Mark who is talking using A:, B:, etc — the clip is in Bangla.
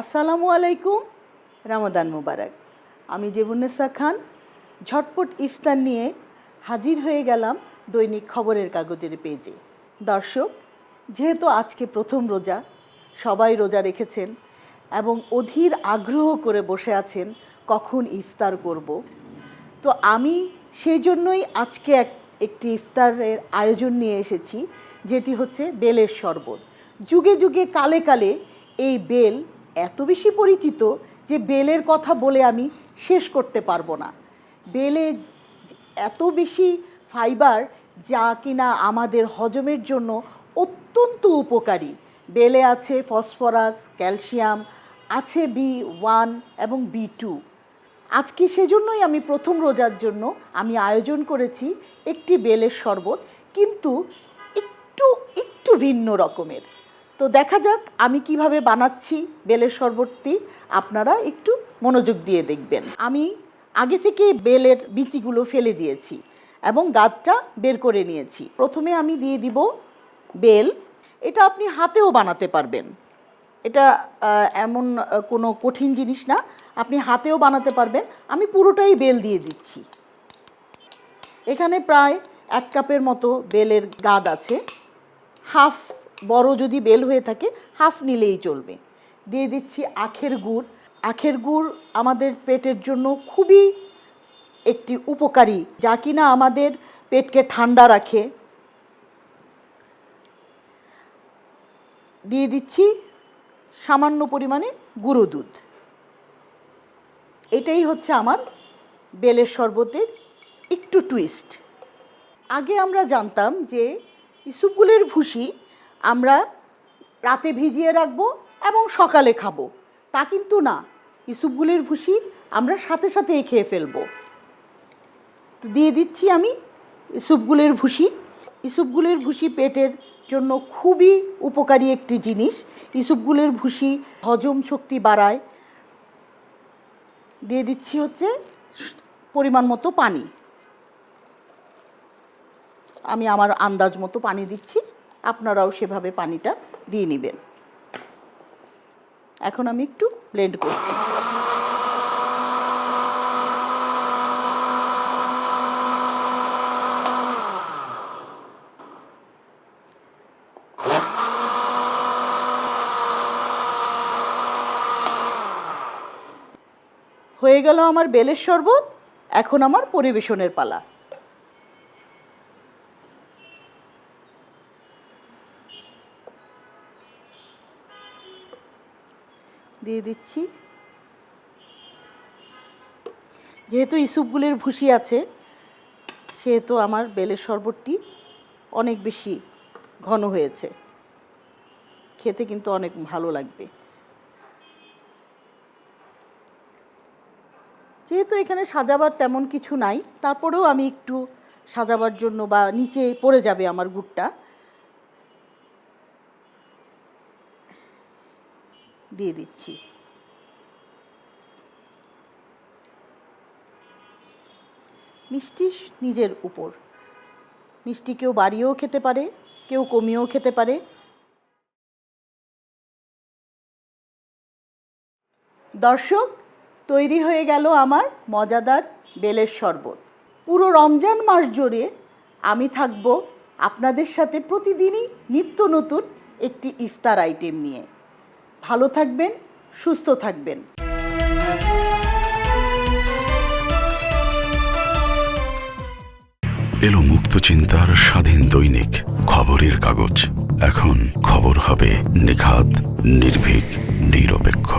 A: আসসালামু আলাইকুম, রমাদান মুবারক। আমি জেবুন্নেসা খান ঝটপট ইফতার নিয়ে হাজির হয়ে গেলাম দৈনিক খবরের কাগজের পেজে। দর্শক, যেহেতু আজকে প্রথম রোজা, সবাই রোজা রেখেছেন এবং অধীর আগ্রহ করে বসে আছেন কখন ইফতার করব। তো আমি সেই জন্যই আজকে একটি ইফতারের আয়োজন নিয়ে এসেছি, যেটি হচ্ছে বেলের শরবত। যুগে যুগে কালে কালে এই বেল এত বেশি পরিচিত যে বেলের কথা বলে আমি শেষ করতে পারবো না। বেলে এত বেশি ফাইবার যা কিনা আমাদের হজমের জন্য অত্যন্ত উপকারী। বেলে আছে ফসফরাস, ক্যালসিয়াম, আছে B1 এবং B2। আজকে সেজন্যই আমি প্রথম রোজার জন্য আমি আয়োজন করেছি একটি বেলের শরবত, কিন্তু একটু ভিন্ন রকমের। তো দেখা যাক আমি কিভাবে বানাচ্ছি বেলের শরবতটি, আপনারা একটু মনোযোগ দিয়ে দেখবেন। আমি আগে থেকে বেলের বিচিগুলো ফেলে দিয়েছি এবং গাছটা বের করে নিয়েছি। প্রথমে আমি দিয়ে দিব বেল। এটা আপনি হাতেও বানাতে পারবেন, এটা এমন কোনো কঠিন জিনিস না, আপনি হাতেও বানাতে পারবেন। আমি পুরোটাই বেল দিয়ে দিচ্ছি। এখানে প্রায় 1 কাপের মতো বেলের গাদ আছে। হাফ বড় যদি বেল হয়ে থাকে হাফ নিলেই চলবে। দিয়ে দিচ্ছি আখের গুড়। আখের গুড় আমাদের পেটের জন্য খুবই একটি উপকারী, যা কিনা আমাদের পেটকে ঠান্ডা রাখে। দিয়ে দিচ্ছি সামান্য পরিমাণে গুঁড়ো দুধ। এটাই হচ্ছে আমার বেলের শরবতের একটু টুইস্ট। আগে আমরা জানতাম যে ইসবগুলের ভুসি আমরা রাতে ভিজিয়ে রাখবো এবং সকালে খাবো, তা কিন্তু না। ইসবগুলের ভুসি আমরা সাথে সাথেই খেয়ে ফেলবো। তো দিয়ে দিচ্ছি আমি ইসবগুলের ভুসি। ইসবগুলের ভুসি পেটের জন্য খুবই উপকারী একটি জিনিস। ইসবগুলের ভুসি হজম শক্তি বাড়ায়। দিয়ে দিচ্ছি হচ্ছে পরিমাণ মতো পানি। আমি আমার আন্দাজ মতো পানি দিচ্ছি, আপনারাও সেভাবে পানিটা দিয়ে নেবেন। এখন আমি একটু ব্লেন্ড করছি। হয়ে গেল আমার বেলের শরবত। এখন আমার পরিবেশনের পালা। দিয়ে দিচ্ছি, যেহেতু ইসবগুলের ভুসি আছে সেহেতু আমার বেলের শরবতটি অনেক বেশি ঘন হয়েছে, খেতে কিন্তু অনেক ভালো লাগবে। যেহেতু এখানে সাজাবার তেমন কিছু নাই, তারপরেও আমি একটু সাজাবার জন্য, বা নিচে পড়ে যাবে আমার গুড়টা, দিয়ে দিচ্ছি। মিষ্টি নিজের উপর, মিষ্টি কেউ বাড়িয়েও খেতে পারে, কেউ কমিয়েও খেতে পারে। দর্শক, তৈরি হয়ে গেল আমার মজাদার বেলের শরবত। পুরো রমজান মাস জুড়ে আমি থাকব আপনাদের সাথে প্রতিদিনই নিত্য নতুন একটি ইফতার আইটেম নিয়ে। ভালো থাকবেন, সুস্থ থাকবেন।
B: এলো মুক্ত চিন্তার স্বাধীন দৈনিক খবরের কাগজ। এখন খবর হবে নিখাত, নির্ভীক, নিরপেক্ষ।